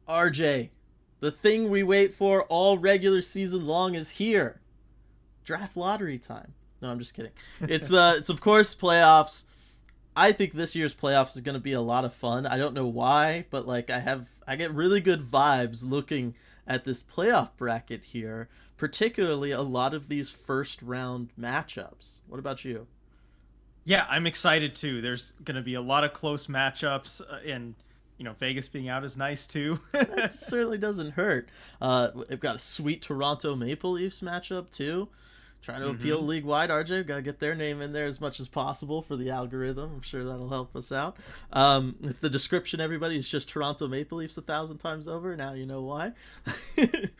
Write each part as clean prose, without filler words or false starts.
RJ, the thing we wait for all regular season long is here. Draft lottery time. No, I'm just kidding. It's of course playoffs. I think this year's playoffs is going to be a lot of fun. I don't know why, but like I get really good vibes looking at this playoff bracket here, particularly a lot of these first round matchups. What about you? Yeah, I'm excited too. There's going to be a lot of close matchups, and Vegas being out is nice too. That certainly doesn't hurt. We've got a sweet Toronto Maple Leafs matchup too. Trying to appeal league wide. RJ, got to get their name in there as much as possible for the algorithm. I'm sure that'll help us out. If the description, everybody, is just Toronto Maple Leafs 1,000 times over, now you know why. Yep.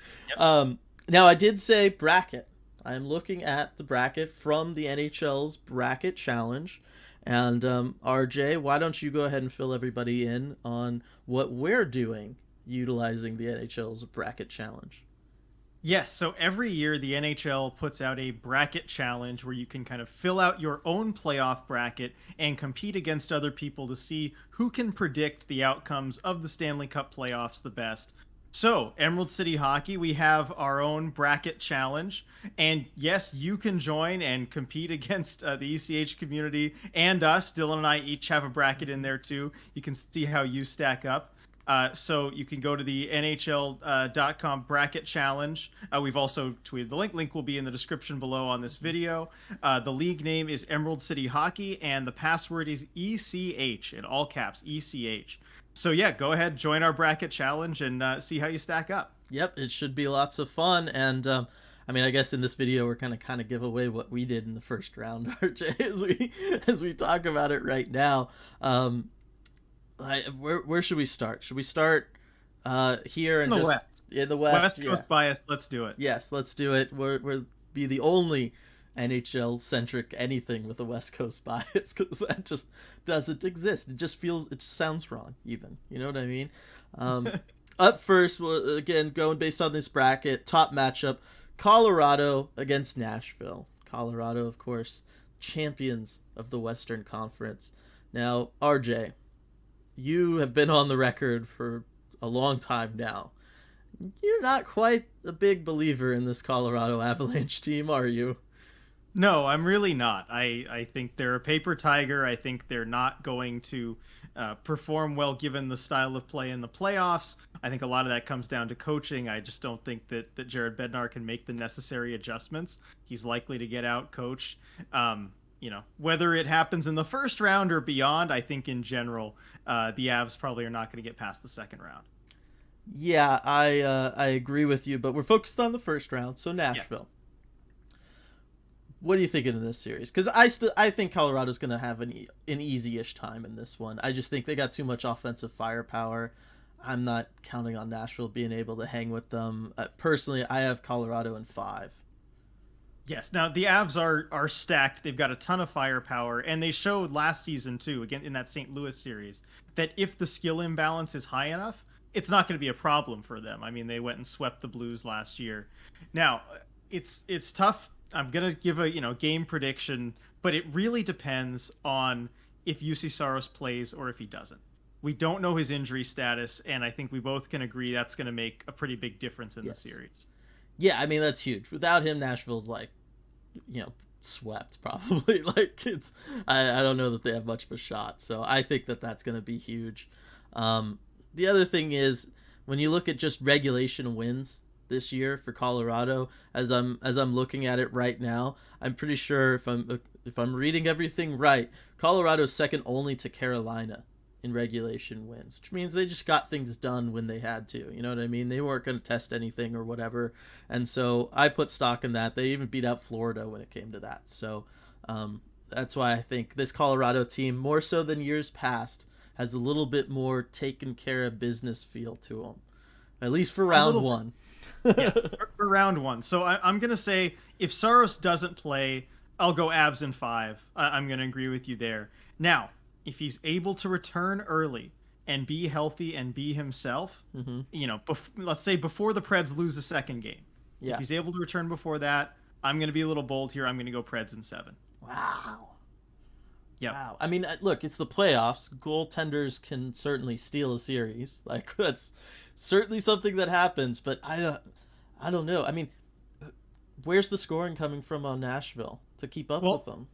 Now, I did say bracket. I'm looking at the bracket from the NHL's Bracket Challenge. And RJ, why don't you go ahead and fill everybody in on what we're doing utilizing the NHL's Bracket Challenge? Yes, so every year the NHL puts out a bracket challenge where you can kind of fill out your own playoff bracket and compete against other people to see who can predict the outcomes of the Stanley Cup playoffs the best. So, Emerald City Hockey, we have our own bracket challenge. And yes, you can join and compete against the ECH community and us. Dylan and I each have a bracket in there too. You can see how you stack up. So you can go to the NHL.com bracket challenge. We've also tweeted the link. Link will be in the description below on this video. The league name is Emerald City Hockey, and the password is ECH in all caps, ECH. So yeah, go ahead, join our bracket challenge and see how you stack up. Yep, it should be lots of fun. And I mean, I guess in this video we're kind of give away what we did in the first round, RJ, as we talk about it right now. Where should we start? Should we start here and just West. In the West? West Coast bias. Let's do it. Yes, let's do it. We're be the only NHL centric anything with a West Coast bias, because that just doesn't exist. It just sounds wrong. Even, you know what I mean? Up first, again going based on this bracket, top matchup: Colorado against Nashville. Colorado, of course, champions of the Western Conference. Now, RJ, you have been on the record for a long time now. You're not quite a big believer in this Colorado Avalanche team, are you? No, I'm really not. I think they're a paper tiger. I think they're not going to perform well given the style of play in the playoffs. I think a lot of that comes down to coaching. I just don't think that Jared Bednar can make the necessary adjustments. He's likely to get out coached. Whether it happens in the first round or beyond, I think in general, the Avs probably are not going to get past the second round. Yeah, I agree with you, but we're focused on the first round, so Nashville. Yes. What are you thinking of this series? Because I think Colorado's going to have an easy-ish time in this one. I just think they got too much offensive firepower. I'm not counting on Nashville being able to hang with them. Personally, I have Colorado in 5. Yes. Now the Avs are stacked. They've got a ton of firepower, and they showed last season too, again in that St. Louis series, that if the skill imbalance is high enough, it's not going to be a problem for them. I mean, they went and swept the Blues last year. Now, it's tough. I'm going to give a game prediction, but it really depends on if UC Saros plays or if he doesn't. We don't know his injury status, and I think we both can agree that's going to make a pretty big difference in the series. Yeah, I mean, that's huge. Without him, Nashville's swept probably. I don't know that they have much of a shot. So I think that's going to be huge. The other thing is, when you look at just regulation wins this year for Colorado, as I'm looking at it right now, I'm pretty sure if I'm reading everything right, Colorado's second only to Carolina in regulation wins, which means they just got things done when they had to. You know what I mean? They weren't going to test anything or whatever. And so I put stock in that. They even beat out Florida when it came to that. So that's why I think this Colorado team, more so than years past, has a little bit more taken care of business feel to them, at least for round one. Yeah, for round one. So I'm going to say if Saros doesn't play, I'll go Avs in 5. I'm going to agree with you there. Now, if he's able to return early and be healthy and be himself, let's say before the Preds lose the second game. Yeah. If he's able to return before that, I'm going to be a little bold here. I'm going to go Preds in 7. Wow. Yep. Wow. I mean, look, it's the playoffs. Goaltenders can certainly steal a series. Like, that's certainly something that happens, but I don't know. I mean, where's the scoring coming from on Nashville to keep up with Well, them?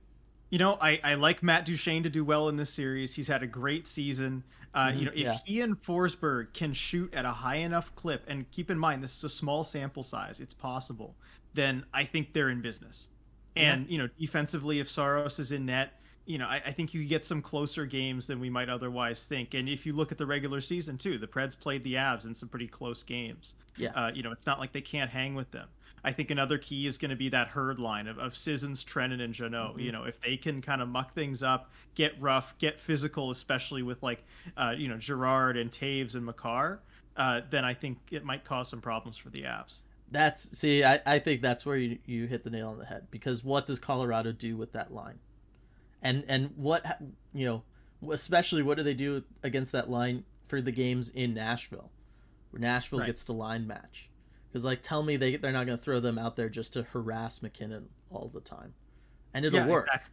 I like Matt Duchene to do well in this series. He's had a great season. If Yeah. he and Forsberg can shoot at a high enough clip, and keep in mind this is a small sample size, it's possible, then I think they're in business. Yeah. And defensively, if Saros is in net, I think you get some closer games than we might otherwise think. And if you look at the regular season too, the Preds played the Avs in some pretty close games. Yeah. It's not like they can't hang with them. I think another key is going to be that herd line of Sissons, Trennan, and Jeannot. If they can kind of muck things up, get rough, get physical, especially with Gerard and Taves and Makar, then I think it might cause some problems for the Avs. I think that's where you hit the nail on the head, because what does Colorado do with that line? And what, especially what do they do against that line for the games in Nashville, where Nashville gets to line match? Because, tell me they're not going to throw them out there just to harass McKinnon all the time. And it'll work. Exactly.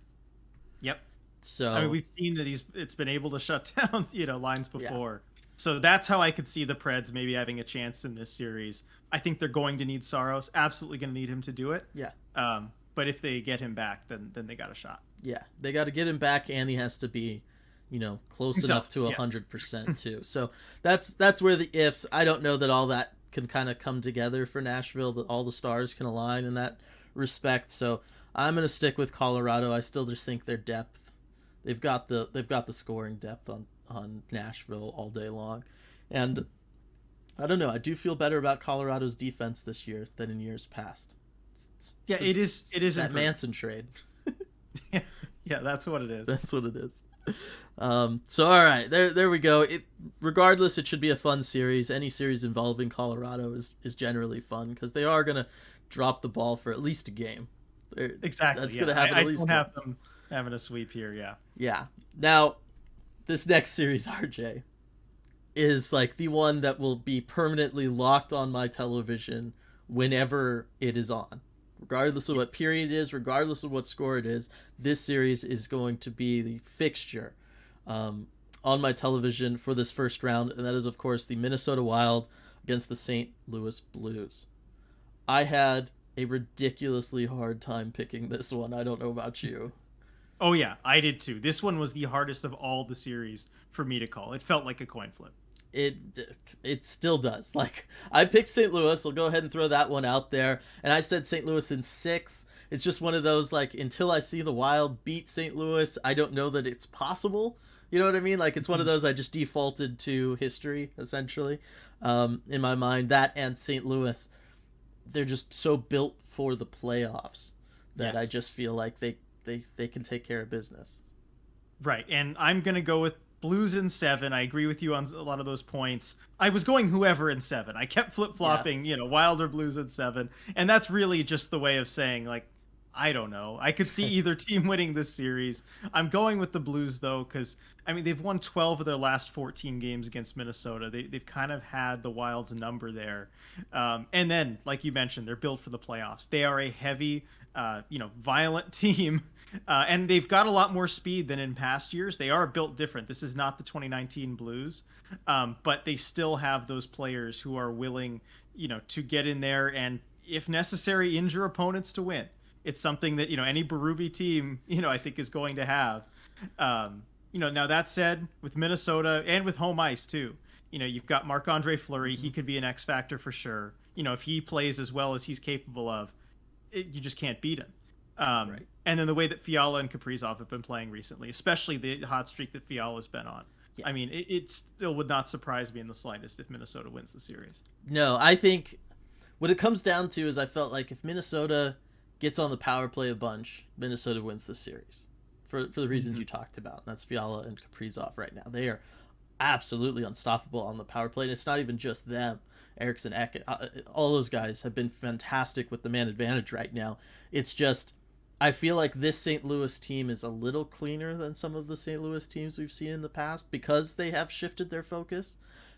Yep. So, I mean, we've seen that it's been able to shut down, lines before. Yeah. So that's how I could see the Preds maybe having a chance in this series. I think they're going to need Saros. Absolutely going to need him to do it. Yeah. But if they get him back, then they got a shot. Yeah. They got to get him back, and he has to be, close enough to 100% too. So that's where the ifs. I don't know that all that can kind of come together for Nashville, that all the stars can align in that respect. So I'm going to stick with Colorado. I still just think their depth, they've got the scoring depth on Nashville all day long. And I don't know, I do feel better about Colorado's defense this year than in years past. It is that improved. Manson trade. Yeah, that's what it is. That's what it is. So all right, there we go. Regardless, it should be a fun series. Any series involving Colorado is generally fun, because they are gonna drop the ball for at least a game. Exactly. That's gonna happen. I at least don't have them having a sweep here. Yeah. Yeah. Now, this next series, RJ, is the one that will be permanently locked on my television whenever it is on. Regardless of what period it is, regardless of what score it is, this series is going to be the fixture on my television for this first round, and that is, of course, the Minnesota Wild against the St. Louis Blues. I had a ridiculously hard time picking this one. I don't know about you. Oh, yeah, I did too. This one was the hardest of all the series for me to call. It felt like a coin flip. It still does. I picked St. Louis. I'll go ahead and throw that one out there. And I said St. Louis in 6. It's just one of those, until I see the Wild beat St. Louis, I don't know that it's possible. You know what I mean? It's one of those I just defaulted to history, essentially, in my mind. That and St. Louis, they're just so built for the playoffs that I just feel like they can take care of business. Right, and I'm going to go with Blues in 7. I agree with you on a lot of those points. I was going whoever in 7. I kept flip-flopping, Wild or Blues in 7. And that's really just the way of saying, I don't know. I could see either team winning this series. I'm going with the Blues, though, because, they've won 12 of their last 14 games against Minnesota. They've kind of had the Wild's number there. And then, like you mentioned, they're built for the playoffs. They are a heavy, violent team. And they've got a lot more speed than in past years. They are built different. This is not the 2019 Blues, but they still have those players who are willing, to get in there and, if necessary, injure opponents to win. It's something that, any Berube team, I think is going to have. Now that said, with Minnesota and with home ice too, you've got Marc-Andre Fleury. He could be an X factor for sure. If he plays as well as he's capable of, you just can't beat him. Right. And then the way that Fiala and Kaprizov have been playing recently, especially the hot streak that Fiala's been on. Yeah. It still would not surprise me in the slightest if Minnesota wins the series. No, I think what it comes down to is I felt like if Minnesota gets on the power play a bunch, Minnesota wins the series for the reasons you talked about. That's Fiala and Kaprizov right now. They are absolutely unstoppable on the power play, and it's not even just them. Eriksson Ek, all those guys have been fantastic with the man advantage right now. It's just, I feel like this St. Louis team is a little cleaner than some of the St. Louis teams we've seen in the past because they have shifted their focus.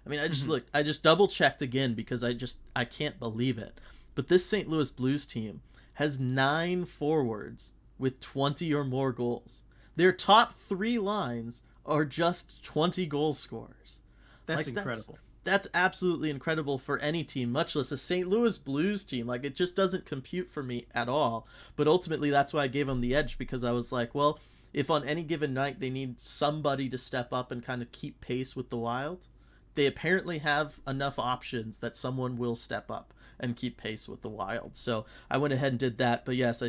I just double checked again because I can't believe it. But this St. Louis Blues team has 9 forwards with 20 or more goals. their top 3 lines are just 20 goal scorers. That's incredible. That's absolutely incredible for any team, much less a St. Louis Blues team. Like, it just doesn't compute for me at all. But ultimately, that's why I gave them the edge, because I was like, well, if on any given night they need somebody to step up and kind of keep pace with the Wild, they apparently have enough options that someone will step up and keep pace with the Wild. So I went ahead and did that. But yes,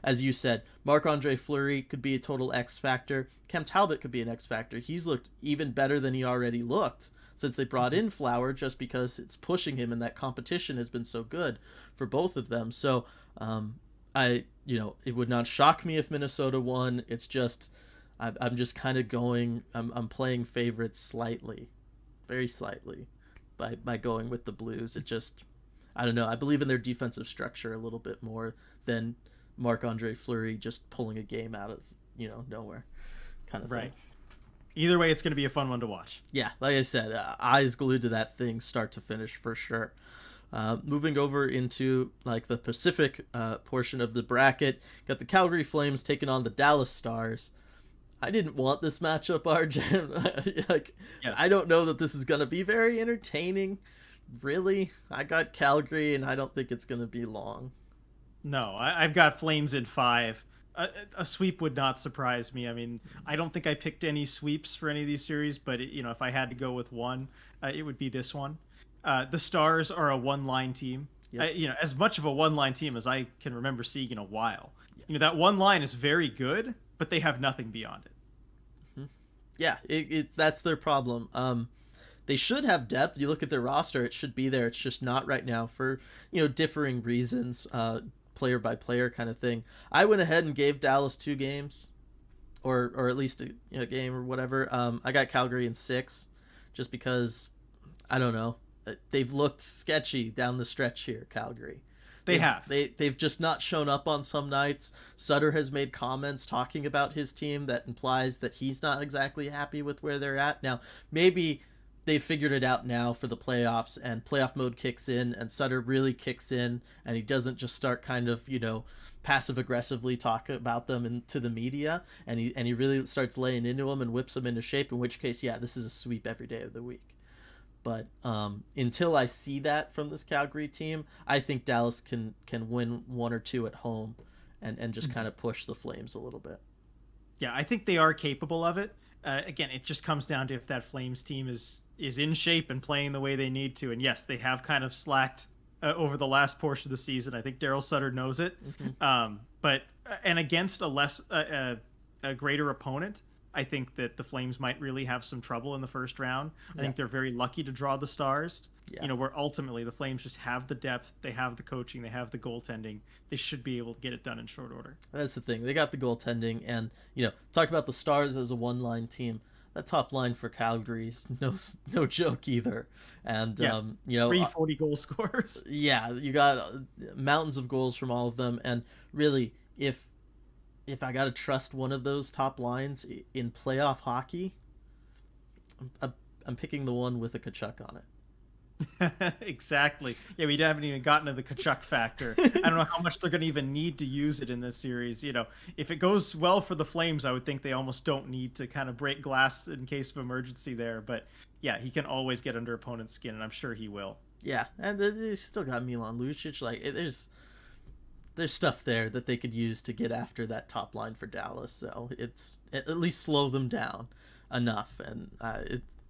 as you said, Marc-Andre Fleury could be a total X factor. Cam Talbot could be an X factor. He's looked even better than he already looked since they brought in Flower, just because it's pushing him, and that competition has been so good for both of them. So it would not shock me if Minnesota won. It's just I'm just kind of going. I'm playing favorites slightly, very slightly, by going with the Blues. It just, I don't know. I believe in their defensive structure a little bit more than Marc-Andre Fleury just pulling a game out of nowhere, kind of thing. Either way, it's going to be a fun one to watch. Yeah, like I said, eyes glued to that thing, start to finish, for sure. Moving over into like the Pacific portion of the bracket, got the Calgary Flames taking on the Dallas Stars. I didn't want this matchup, RJ. Yes. I don't know that this is going to be very entertaining. Really, I got Calgary, and I don't think it's going to be long. No, I've got Flames in 5. A sweep would not surprise me. I mean, I don't think I picked any sweeps for any of these series, but if I had to go with one, it would be this one. The Stars are a one-line team. Yep. As much of a one-line team as I can remember seeing in a while. Yep. That one line is very good, but they have nothing beyond it. Mm-hmm. Yeah, that's their problem. They should have depth. You look at their roster; it should be there. It's just not right now for differing reasons. Player by player kind of thing. I went ahead and gave Dallas 2 games, or at least a game or whatever. I got Calgary in 6, just because I don't know. They've looked sketchy down the stretch here, Calgary. They've just not shown up on some nights. Sutter has made comments talking about his team that implies that he's not exactly happy with where they're at. Now, maybe they figured it out now for the playoffs, and playoff mode kicks in, and Sutter really kicks in, and he doesn't just start kind of passive aggressively talk about them to the media, and he really starts laying into them and whips them into shape. In which case, yeah, this is a sweep every day of the week. But until I see that from this Calgary team, I think Dallas can win 1 or 2 at home, and just kind of push the Flames a little bit. Yeah, I think they are capable of it. Again, it just comes down to if that Flames team is in shape and playing the way they need to. And yes, they have kind of slacked over the last portion of the season. I think Daryl Sutter knows it. Mm-hmm. But against a greater opponent, I think that the Flames might really have some trouble in the first round. I think they're very lucky to draw the Stars. Yeah. Where ultimately the Flames just have the depth, they have the coaching, they have the goaltending. They should be able to get it done in short order. That's the thing. They got the goaltending, and talk about the Stars as a one-line team. That top line for Calgary is no joke either. And 340 goal scorers. Yeah, you got mountains of goals from all of them, and really, if I got to trust one of those top lines in playoff hockey, I'm picking the one with a Tkachuk on it. Exactly. Yeah, we haven't even gotten to the Tkachuk factor. I don't know how much they're going to even need to use it in this series. If it goes well for the Flames, I would think they almost don't need to kind of break glass in case of emergency there. But yeah, he can always get under opponent's skin, and I'm sure he will. Yeah, and they still got Milan Lucic. Like, there's stuff there that they could use to get after that top line for Dallas. So it's at least slow them down enough, and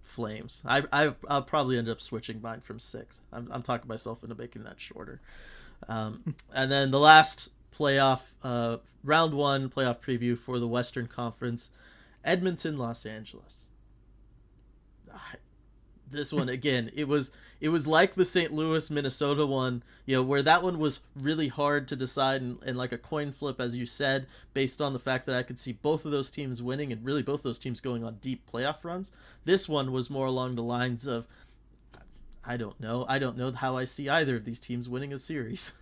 Flames. I'll probably end up switching mine from 6. I'm talking myself into making that shorter. And then the last playoff, round 1 playoff preview for the Western Conference, Edmonton, Los Angeles. This one again, it was like the St. Louis Minnesota one, where that one was really hard to decide and like a coin flip, as you said, based on the fact that I could see both of those teams winning and really both those teams going on deep playoff runs. This one was more along the lines of, I don't know how I see either of these teams winning a series.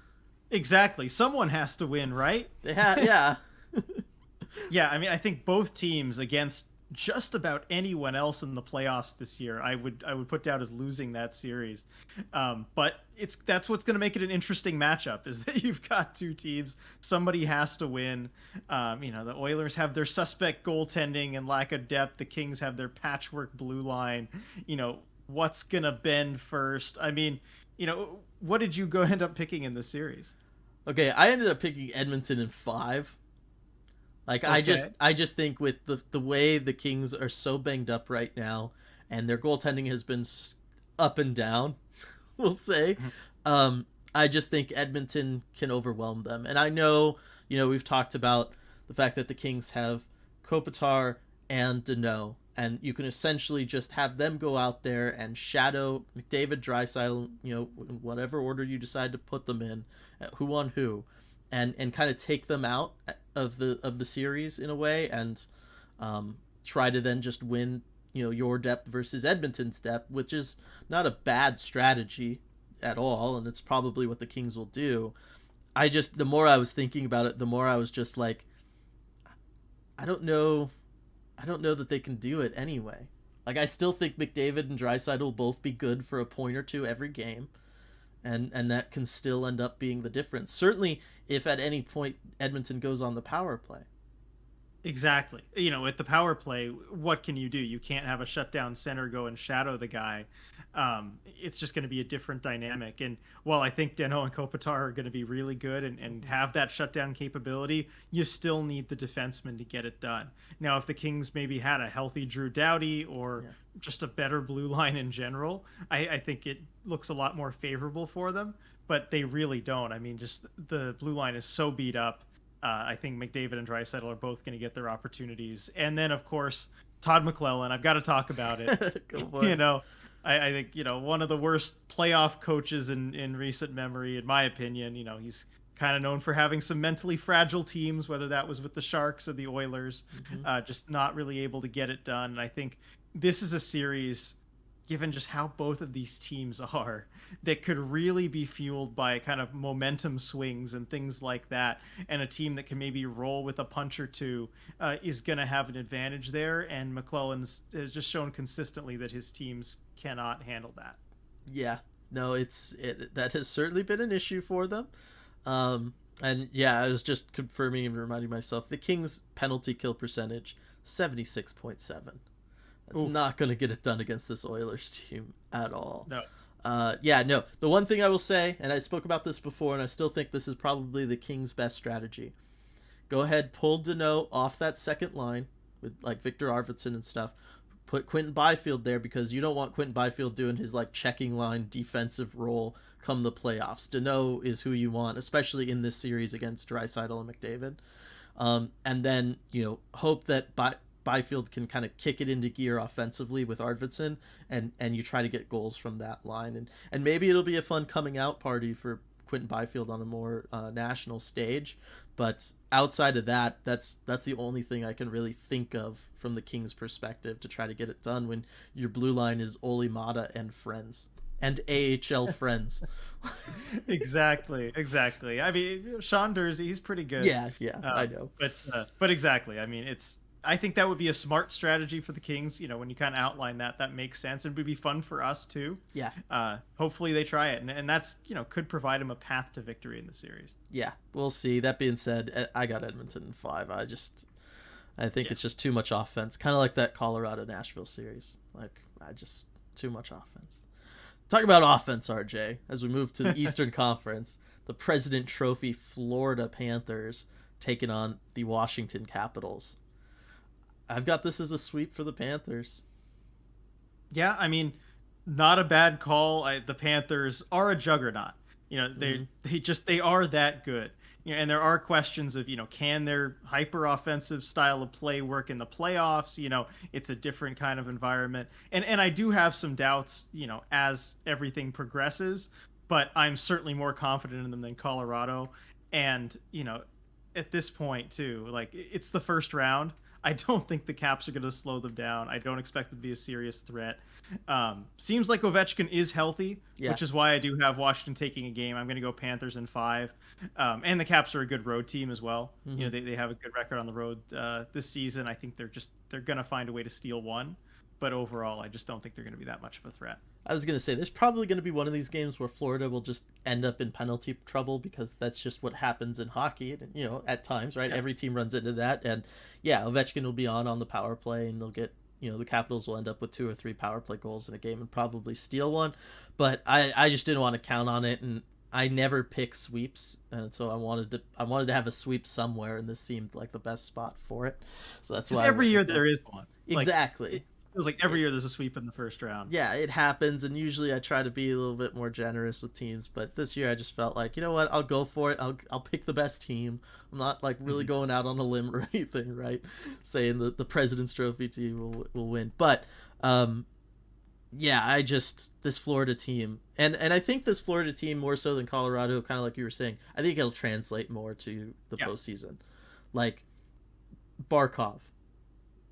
Exactly. Someone has to win, right? They have, yeah. Yeah, I mean, I think both teams against just about anyone else in the playoffs this year, I would put down as losing that series. But that's what's going to make it an interesting matchup, is that you've got two teams. Somebody has to win. The Oilers have their suspect goaltending and lack of depth. The Kings have their patchwork blue line. What's going to bend first? I mean, what did you end up picking in this series? Okay, I ended up picking Edmonton in 5. Like, Okay. I just think with the way the Kings are so banged up right now, and their goaltending has been up and down, we'll say. Mhm. I just think Edmonton can overwhelm them, and I know we've talked about the fact that the Kings have Kopitar and Deneau, and you can essentially just have them go out there and shadow McDavid, Draisaitl, in whatever order you decide to put them in, who on who, and kind of take them out of the series in a way, and try to then just win your depth versus Edmonton's depth, which is not a bad strategy at all, and it's probably what the Kings will do. The more I was thinking about it, the more I was just like, I don't know that they can do it anyway. Like, I still think McDavid and Draisaitl will both be good for a point or two every game, and that can still end up being the difference. Certainly, if at any point Edmonton goes on the power play. Exactly. At the power play, what can you do? You can't have a shutdown center go and shadow the guy. It's just going to be a different dynamic. And while I think Deno and Kopitar are going to be really good and have that shutdown capability, you still need the defenseman to get it done. Now, if the Kings maybe had a healthy Drew Doughty or just a better blue line in general, I think it looks a lot more favorable for them. But they really don't. I mean, just the blue line is so beat up. I think McDavid and Draisaitl are both going to get their opportunities. And then, of course, Todd McClellan. I've got to talk about it. Go for it. I think, one of the worst playoff coaches in recent memory, in my opinion. He's kind of known for having some mentally fragile teams, whether that was with the Sharks or the Oilers, just not really able to get it done. And I think this is a series, given just how both of these teams are, that could really be fueled by kind of momentum swings and things like that. And a team that can maybe roll with a punch or two is going to have an advantage there. And McClellan's has just shown consistently that his teams cannot handle that. Yeah, no, that has certainly been an issue for them. And yeah, I was just confirming and reminding myself, the Kings' penalty kill percentage 76.7. That's Oof. not going to get it done against this Oilers team at all. No. No. The one thing I will say, and I spoke about this before, and I still think this is probably the Kings' best strategy. Go ahead, pull Deneau off that second line with like Victor Arvidsson and stuff. Put Quentin Byfield there, because you don't want Quentin Byfield doing his like checking line defensive role come the playoffs. Deneau is who you want, especially in this series against Draisaitl and McDavid. And then hope that Byfield can kind of kick it into gear offensively with Arvidsson, and you try to get goals from that line, and maybe it'll be a fun coming out party for Quentin Byfield on a more national stage. But outside of that, that's the only thing I can really think of from the Kings' perspective to try to get it done when your blue line is Oli Mata and friends and AHL friends. Exactly. I mean, Sean Dursey, he's pretty good. Yeah, I know. But exactly. I mean, I think that would be a smart strategy for the Kings. When you kind of outline that makes sense, and would be fun for us too. Yeah. Hopefully they try it, and that's could provide them a path to victory in the series. Yeah, we'll see. That being said, I got Edmonton in 5. I think it's just too much offense, kind of like that Colorado Nashville series. Like, too much offense. Talk about offense, RJ. As we move to the Eastern Conference, the President Trophy Florida Panthers taking on the Washington Capitals. I've got this as a sweep for the Panthers. Yeah, I mean, not a bad call. The Panthers are a juggernaut. They are that good. And there are questions of, can their hyper offensive style of play work in the playoffs? It's a different kind of environment. And I do have some doubts, as everything progresses, but I'm certainly more confident in them than Colorado. And, at this point too, like, it's the first round. I don't think the Caps are going to slow them down. I don't expect them to be a serious threat. Seems like Ovechkin is healthy, Yeah. which is why I do have Washington taking a game. I'm going to go Panthers in 5. And the Caps are a good road team as well. Mm-hmm. You know, they have a good record on the road this season. I think they're going to find a way to steal one. But overall, I just don't think they're going to be that much of a threat. I was going to say, there's probably going to be one of these games where Florida will just end up in penalty trouble because that's just what happens in hockey, you know, at times, right? Yeah. Every team runs into that. And yeah, Ovechkin will be on the power play and they'll get, you know, the Capitals will end up with 2 or 3 power play goals in a game and probably steal one. But I just didn't want to count on it. And I never pick sweeps. And so I wanted to have a sweep somewhere. And this seemed like the best spot for it. So that's why every year there is one. Exactly. It feels like every year there's a sweep in the first round. Yeah, it happens, and usually I try to be a little bit more generous with teams, but this year I just felt like, you know what, I'll go for it. I'll pick the best team. I'm not like really going out on a limb or anything, right? Saying the President's Trophy team will win. But yeah, this Florida team, and I think this Florida team more so than Colorado, kind of like you were saying, I think it'll translate more to the postseason. Like Barkov,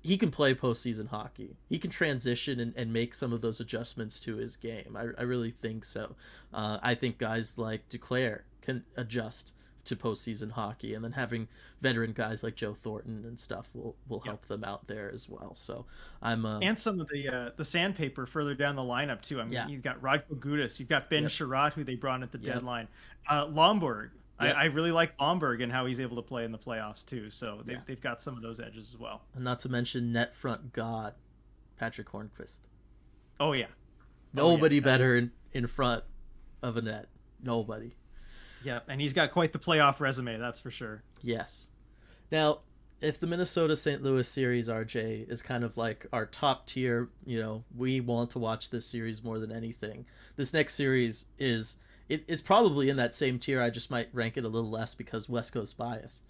he can play postseason hockey. He can transition and make some of those adjustments to his game. I really think so. I think guys like Duclair can adjust to postseason hockey, and then having veteran guys like Joe Thornton and stuff will help them out there as well. So I'm and some of the sandpaper further down the lineup too. I mean, you've got Radko Gudas, you've got Ben Sherratt, who they brought in at the deadline, Lomberg. I really like Lomberg and how he's able to play in the playoffs too. So they've got some of those edges as well. And not to mention net front god, Patrick Hornqvist. Oh yeah. Nobody better in front of a net. Nobody. Yeah, and he's got quite the playoff resume, that's for sure. Yes. Now, if the Minnesota-St. Louis series, RJ, is kind of like our top tier, you know, we want to watch this series more than anything. This next series is... It's probably in that same tier. I just might rank it a little less because West Coast bias.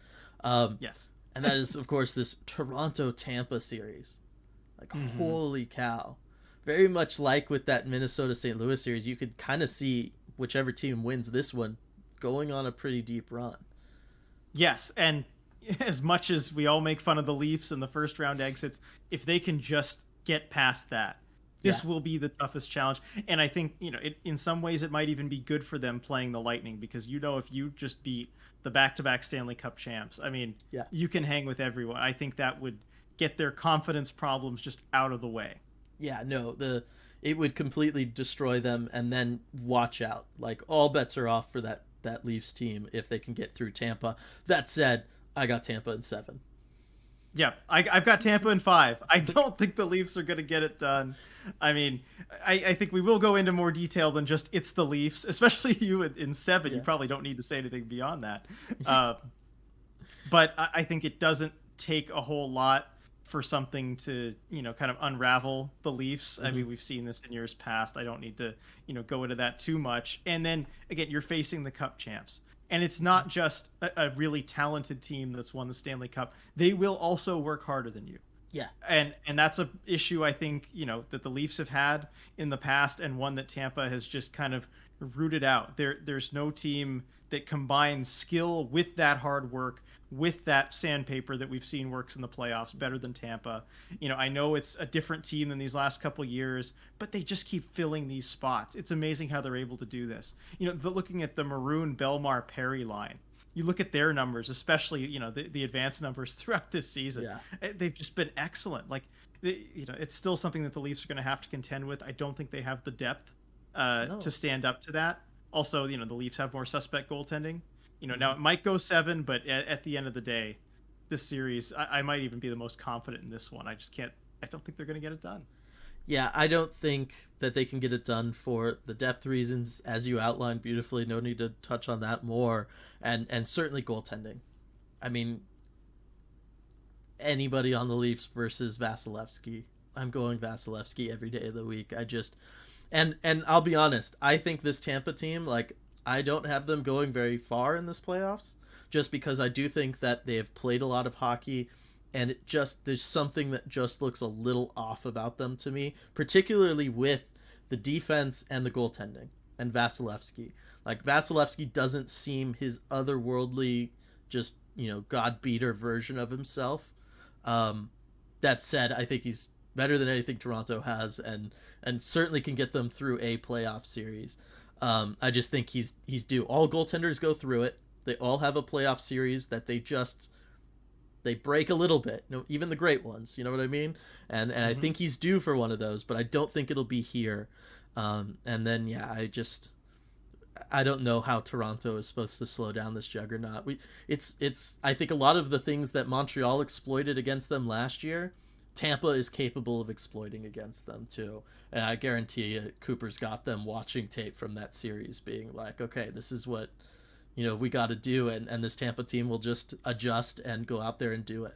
Yes. And that is, of course, this Toronto-Tampa series. Like, holy cow. Very much like with that Minnesota-St. Louis series, you could kind of see whichever team wins this one going on a pretty deep run. Yes, and as much as we all make fun of the Leafs in the first round exits, if they can just get past that, this will be the toughest challenge. And I think, you know, in some ways it might even be good for them playing the Lightning, because, you know, if you just beat the back-to-back Stanley Cup champs, I mean, you can hang with everyone. I think that would get their confidence problems just out of the way. Yeah, no, it would completely destroy them, and then watch out. Like, all bets are off for that Leafs team if they can get through Tampa. That said, I got Tampa in 7. Yeah, I've got Tampa in 5. I don't think the Leafs are going to get it done. I mean, I think we will go into more detail than just it's the Leafs, especially you in 7. You probably don't need to say anything beyond that. But I think it doesn't take a whole lot for something to, you know, kind of unravel the Leafs. I mean, we've seen this in years past. I don't need to, you know, go into that too much. And then, again, you're facing the Cup champs. And it's not just a really talented team that's won the Stanley Cup. They will also work harder than you. Yeah. And that's a issue, I think, you know, that the Leafs have had in the past, and one that Tampa has just kind of rooted out. There's no team that combines skill with that hard work, with that sandpaper that we've seen works in the playoffs better than Tampa. You know, I know it's a different team than these last couple of years, but they just keep filling these spots. It's amazing how they're able to do this. You know, looking at the Maroon, Belmar, Perry line, you look at their numbers, especially, you know, the advanced numbers throughout this season. Yeah. They've just been excellent. Like, you know, it's still something that the Leafs are going to have to contend with. I don't think they have the depth to stand up to that. Also, you know, the Leafs have more suspect goaltending. You know, now it might go 7, but at the end of the day, this series, I might even be the most confident in this one. I don't think they're going to get it done. Yeah, I don't think that they can get it done for the depth reasons, as you outlined beautifully. No need to touch on that more. And certainly goaltending. I mean, anybody on the Leafs versus Vasilevsky. I'm going Vasilevsky every day of the week. And I'll be honest, I think this Tampa team, like, I don't have them going very far in this playoffs, just because I do think that they have played a lot of hockey, and there's something that just looks a little off about them to me, particularly with the defense and the goaltending and Vasilevsky. Like, Vasilevsky doesn't seem his otherworldly, just, you know, God-beater version of himself. That said, I think he's better than anything Toronto has, and certainly can get them through a playoff series. I just think he's due. All goaltenders go through it. They all have a playoff series that they break a little bit. No, even the great ones. You know what I mean? And I think he's due for one of those, but I don't think it'll be here. And then I don't know how Toronto is supposed to slow down this juggernaut. It's I think a lot of the things that Montreal exploited against them last year, Tampa is capable of exploiting against them too. And I guarantee you Cooper's got them watching tape from that series being like, okay, this is what, we got to do, and this Tampa team will just adjust and go out there and do it.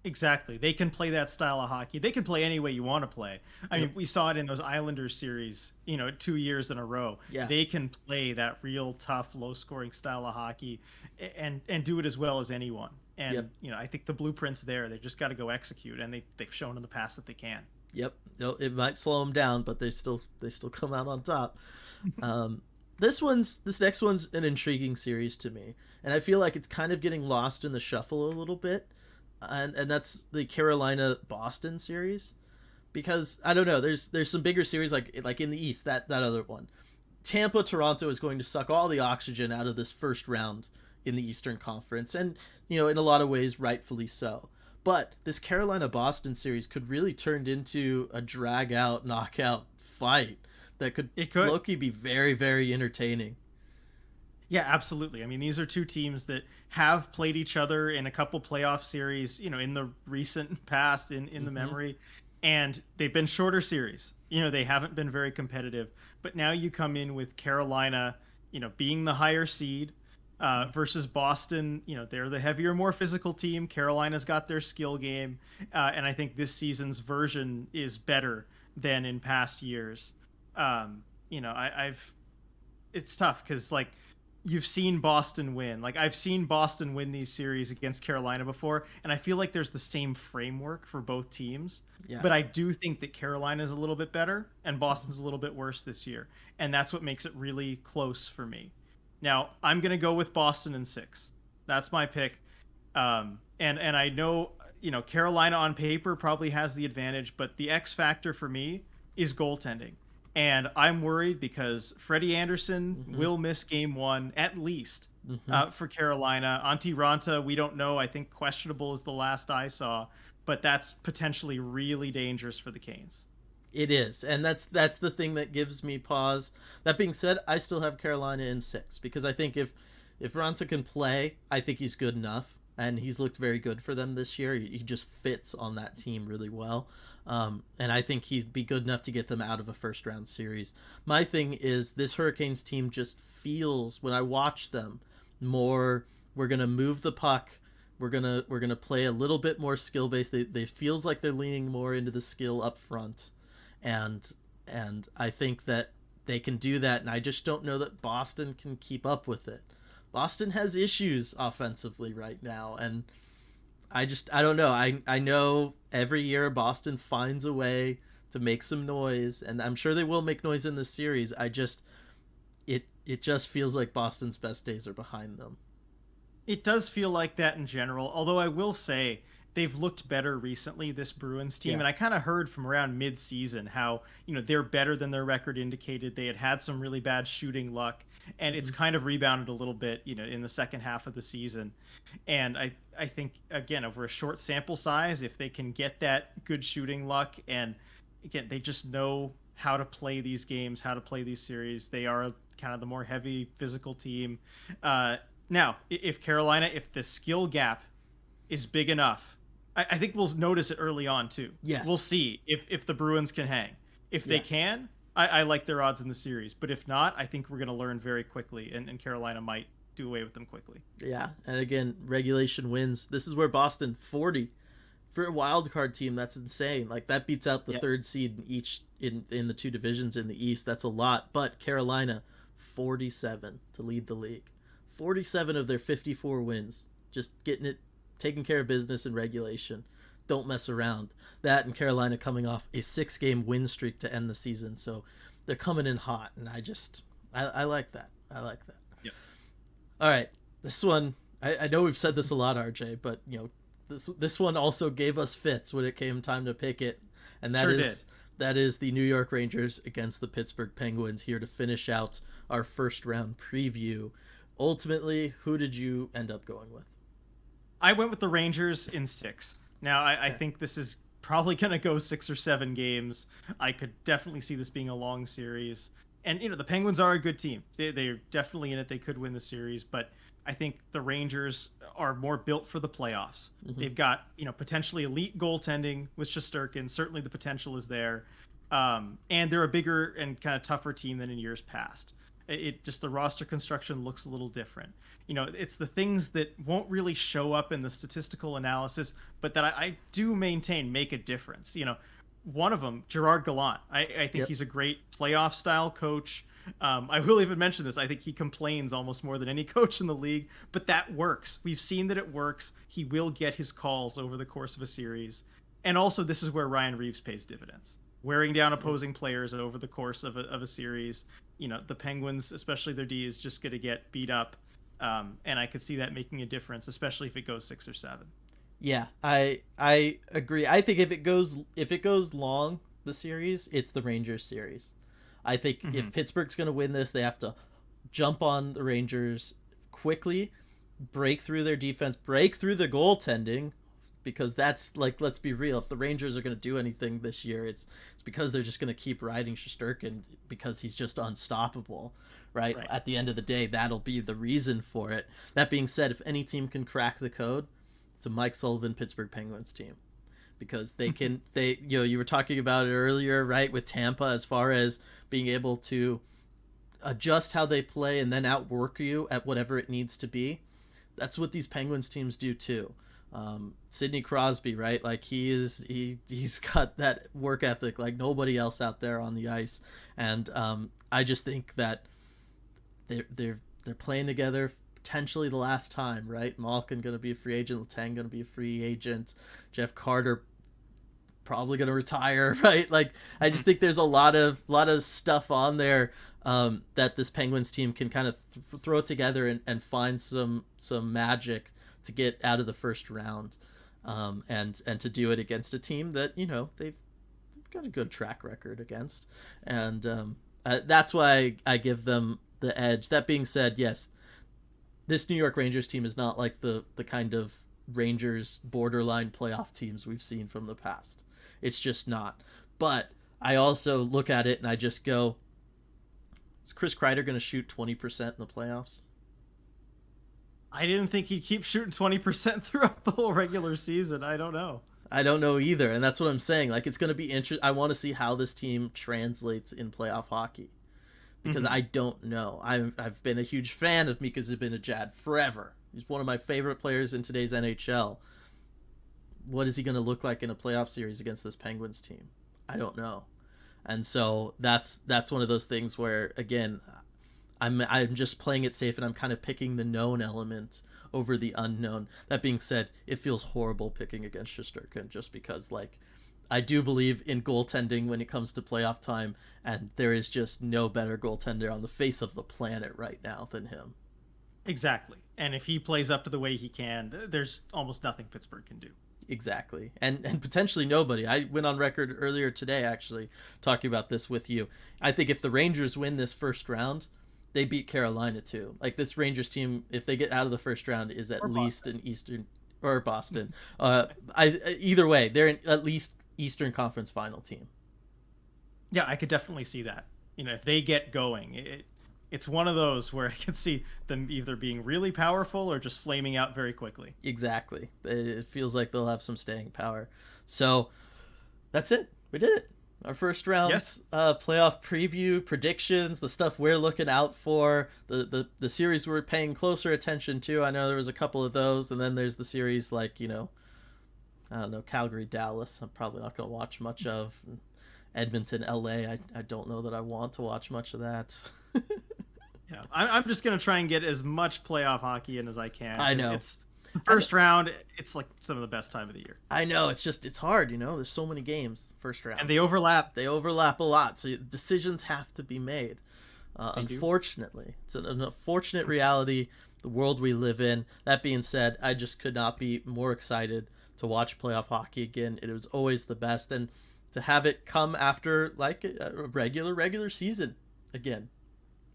Exactly. They can play that style of hockey. They can play any way you want to play. I mean, we saw it in those Islanders series, 2 years in a row. Yeah. They can play that real tough, low-scoring style of hockey and do it as well as anyone. And, I think the blueprint's there. They just got to go execute, and they've shown in the past that they can. Yep. It might slow them down, but they still come out on top. This next one's an intriguing series to me, and I feel like it's kind of getting lost in the shuffle a little bit. And that's the Carolina-Boston series, because I don't know. There's some bigger series like in the East, that other one. Tampa-Toronto is going to suck all the oxygen out of this first round in the Eastern Conference, and in a lot of ways rightfully so. But this Carolina-Boston series could really turn into a drag-out, knockout fight that could low-key be very, very entertaining. Yeah, absolutely. I mean, these are two teams that have played each other in a couple playoff series, in the recent past, in the memory, and they've been shorter series. They haven't been very competitive. But now you come in with Carolina, being the higher seed versus Boston. They're the heavier, more physical team. Carolina's got their skill game, and I think this season's version is better than in past years. It's tough because you've seen Boston win. I've seen Boston win these series against Carolina before, and I feel like there's the same framework for both teams. Yeah. But I do think that Carolina's a little bit better and Boston's a little bit worse this year, and that's what makes it really close for me. Now, I'm going to go with Boston in 6. That's my pick. And I know, Carolina on paper probably has the advantage, but the X factor for me is goaltending. And I'm worried because Freddie Anderson will miss game 1 at least for Carolina. Antti Ranta, we don't know. I think questionable is the last I saw, but that's potentially really dangerous for the Canes. It is, and that's the thing that gives me pause. That being said, I still have Carolina in 6 because I think if Ranta can play, I think he's good enough, and he's looked very good for them this year. He just fits on that team really well. And I think he'd be good enough to get them out of a first round series. My thing is this Hurricanes team just feels, when I watch them, more we're gonna move the puck, we're gonna play a little bit more skill based. They feels like they're leaning more into the skill up front, and I think that they can do that, and I just don't know that Boston can keep up with it. Boston has issues offensively right now, and I don't know. I know every year Boston finds a way to make some noise, and I'm sure they will make noise in this series. It just feels like Boston's best days are behind them. It does feel like that in general, although I will say they've looked better recently, this Bruins team. Yeah. And I kind of heard from around mid-season how, they're better than their record indicated. They had some really bad shooting luck, and it's kind of rebounded a little bit, in the second half of the season. And I think, again, over a short sample size, if they can get that good shooting luck, and again, they just know how to play these games, how to play these series. They are kind of the more heavy physical team. Now, if the skill gap is big enough, I think we'll notice it early on too. Yes. We'll see if the Bruins can hang. If they can, I like their odds in the series. But if not, I think we're going to learn very quickly, and Carolina might do away with them quickly. Yeah, and again, regulation wins. This is where Boston 40 for a wild card team. That's insane. That beats out the third seed in the two divisions in the East. That's a lot. But Carolina 47 to lead the league. 47 of their 54 wins. Just getting it, taking care of business in regulation. Don't mess around. That and Carolina coming off a 6-game win streak to end the season. So they're coming in hot, and I like that. I like that. Yep. All right. This one, I know we've said this a lot, RJ, but, this one also gave us fits when it came time to pick it, and Sure that is the New York Rangers against the Pittsburgh Penguins here to finish out our first round preview. Ultimately, who did you end up going with? I went with the Rangers in 6. Now, I think this is probably going to go 6 or 7 games. I could definitely see this being a long series. And, the Penguins are a good team. They're definitely in it. They could win the series. But I think the Rangers are more built for the playoffs. Mm-hmm. They've got, potentially elite goaltending with Shesterkin. Certainly the potential is there. And they're a bigger and kind of tougher team than in years past. It just, the roster construction looks a little different. It's the things that won't really show up in the statistical analysis, but that I do maintain make a difference. One of them, Gerard Gallant. I think he's a great playoff style coach. I will even mention this. I think he complains almost more than any coach in the league, but that works. We've seen that it works. He will get his calls over the course of a series. And also, this is where Ryan Reeves pays dividends. Wearing down opposing players over the course of a series. The Penguins, especially their D, is just going to get beat up. And I could see that making a difference, especially if it goes 6 or 7. Yeah, I agree. I think if it goes long, the series, it's the Rangers series. I think if Pittsburgh's going to win this, they have to jump on the Rangers quickly, break through their defense, break through the goaltending, because that's, like, let's be real, if the Rangers are going to do anything this year, it's because they're just going to keep riding Shesterkin because he's just unstoppable, right? At the end of the day, that'll be the reason for it. That being said, if any team can crack the code, it's a Mike Sullivan Pittsburgh Penguins team, because you were talking about it earlier, right, with Tampa, as far as being able to adjust how they play and then outwork you at whatever it needs to be. That's what these Penguins teams do too. Sidney Crosby, right? Like, he's got that work ethic like nobody else out there on the ice, and I just think that they're playing together potentially the last time, right? Malkin going to be a free agent, Letang going to be a free agent, Jeff Carter probably going to retire, right? Like, I just think there's a lot of stuff on there that this Penguins team can kind of throw together and find some magic to get out of the first round, and to do it against a team that they've got a good track record against, and that's why I give them the edge. That being said, yes, this New York Rangers team is not like the kind of Rangers borderline playoff teams we've seen from the past. It's just not. But I also look at it and I just go, is Chris Kreider going to shoot 20% in the playoffs? I didn't think he'd keep shooting 20% throughout the whole regular season. I don't know. I don't know either, and that's what I'm saying. Like, it's going to be interesting. I want to see how this team translates in playoff hockey, because I don't know. I've been a huge fan of Mika Zibanejad forever. He's one of my favorite players in today's NHL. What is he going to look like in a playoff series against this Penguins team? I don't know. And so that's one of those things where, again, I'm just playing it safe, and I'm kind of picking the known element over the unknown. That being said, it feels horrible picking against Shesterkin, just because, like, I do believe in goaltending when it comes to playoff time, and there is just no better goaltender on the face of the planet right now than him. Exactly. And if he plays up to the way he can, there's almost nothing Pittsburgh can do. Exactly. And potentially nobody. I went on record earlier today, actually, talking about this with you. I think if the Rangers win this first round, they beat Carolina too. Like, this Rangers team, if they get out of the first round, is at least an Eastern, or Boston. Either way, they're at least Eastern Conference Final team. Yeah, I could definitely see that. If they get going, it's one of those where I can see them either being really powerful or just flaming out very quickly. Exactly. It feels like they'll have some staying power. So that's it. We did it. Our first round playoff preview, predictions, the stuff we're looking out for, the series we're paying closer attention to. I know there was a couple of those, and then there's the series like, I don't know, Calgary, Dallas, I'm probably not going to watch much of. Edmonton, LA, I don't know that I want to watch much of that. Yeah, I'm just going to try and get as much playoff hockey in as I can. I know. It's first round, it's like some of the best time of the year. I know, it's hard, there's so many games first round. And they overlap. They overlap a lot, so decisions have to be made. Unfortunately. It's an unfortunate reality the world we live in. That being said, I just could not be more excited to watch playoff hockey again. It was always the best, and to have it come after like a regular season again.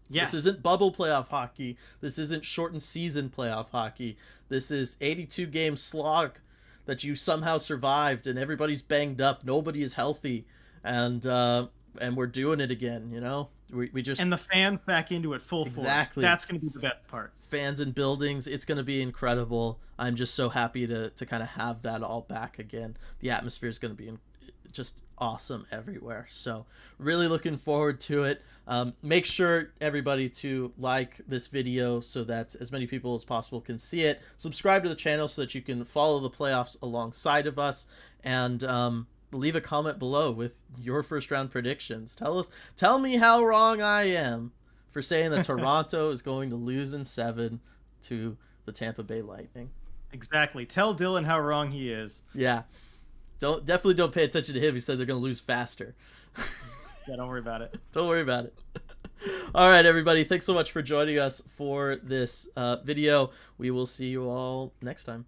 Yes. This isn't bubble playoff hockey. This isn't shortened season playoff hockey. This is 82 game slog that you somehow survived, and everybody's banged up. Nobody is healthy, and we're doing it again. You know, we just, and the fans back into it full force. Exactly. That's going to be the best part. Fans in buildings. It's going to be incredible. I'm just so happy to kind of have that all back again. The atmosphere is going to be just awesome everywhere. So really looking forward to it. Make sure everybody to like this video so that as many people as possible can see it. Subscribe to the channel so that you can follow the playoffs alongside of us, and leave a comment below with your first round predictions. Tell me how wrong I am for saying that Toronto is going to lose in 7 to the Tampa Bay Lightning. Exactly. Tell Dylan how wrong he is. Yeah. Definitely don't pay attention to him. He said they're going to lose faster. Yeah, don't worry about it. Don't worry about it. All right, everybody. Thanks so much for joining us for this video. We will see you all next time.